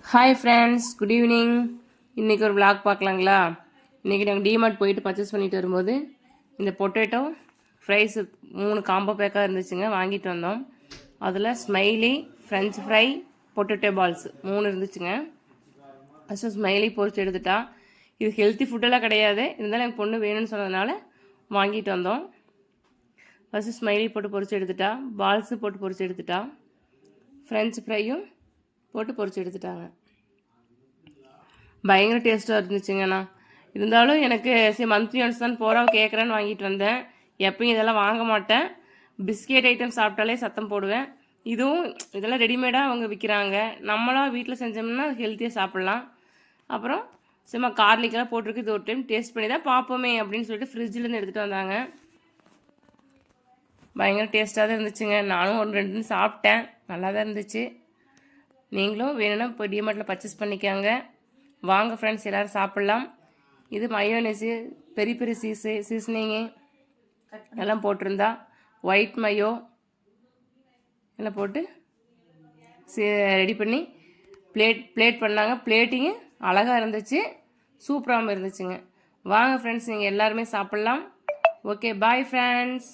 Hi friends, good evening. இன்றைக்கி ஒரு vlog பார்க்கலாங்களா? இன்றைக்கி நாங்கள் டிமார்ட் போயிட்டு பர்ச்சேஸ் பண்ணிட்டு வரும்போது இந்த பொட்டேட்டோ ஃப்ரைஸ் 3 காம்போ பேக்காக இருந்துச்சுங்க, வாங்கிட்டு வந்தோம். அதில் smiley, French fry, potato balls 3 இருந்துச்சுங்க. ஃபஸ்ட்டு ஸ்மைலி பொரிச்சு எடுத்துட்டா. இது ஹெல்த்தி ஃபுட்டெல்லாம் கிடையாது, இருந்தாலும் எங்கள் பொண்ணு வேணும்னு சொன்னதுனால வாங்கிட்டு வந்தோம். ஃபஸ்ட்டு ஸ்மைலி போட்டு பொரிச்சு எடுத்துட்டா, பால்ஸு போட்டு பொரிச்சு எடுத்துட்டா, ஃப்ரெஞ்ச் ஃப்ரையும் போட்டு பொரிச்சு எடுத்துட்டாங்க. பயங்கர டேஸ்ட்டாக இருந்துச்சுங்கண்ணா. இருந்தாலும் எனக்கு சரி மந்த்லி ஒன்ஸ் தான் போகிறோம் கேட்குறேன்னு வாங்கிட்டு வந்தேன். எப்பயும் இதெல்லாம் வாங்க மாட்டேன். பிஸ்கெட் ஐட்டம் சாப்பிட்டாலே சத்தம் போடுவேன். இதுவும் இதெல்லாம் ரெடிமேடாக அவங்க விற்கிறாங்க. நம்மளாம் வீட்டில் செஞ்சோம்னா ஹெல்த்தியாக சாப்பிட்லாம். அப்புறம் சும்மா கார்லிக்கெல்லாம் போட்டிருக்கு, இது ஒரு டைம் டேஸ்ட் பண்ணி தான் பார்ப்போமே அப்படின்னு சொல்லிட்டு ஃப்ரிட்ஜிலேருந்து எடுத்துகிட்டு வந்தாங்க. பயங்கர டேஸ்ட்டாக தான் இருந்துச்சுங்க. நானும் ஒரு 2 சாப்பிட்டேன், நல்லா தான் இருந்துச்சு. நீங்களும் வேணும்னா இப்போ டிமார்ட்டில் பர்ச்சேஸ் பண்ணிக்காங்க. வாங்க ஃப்ரெண்ட்ஸ், எல்லோரும் சாப்பிட்லாம். இது மயோனஸு, பெரிய பெரிய சீசனிங்கு எல்லாம் போட்டிருந்தா, ஒயிட் மயோ எல்லாம் போட்டு ரெடி பண்ணி பிளேட் பண்ணாங்க. பிளேட்டிங்கு அழகாக இருந்துச்சு, சூப்பராகவும் இருந்துச்சுங்க. வாங்க ஃப்ரெண்ட்ஸ், நீங்கள் எல்லாருமே சாப்பிட்லாம். Okay, bye friends.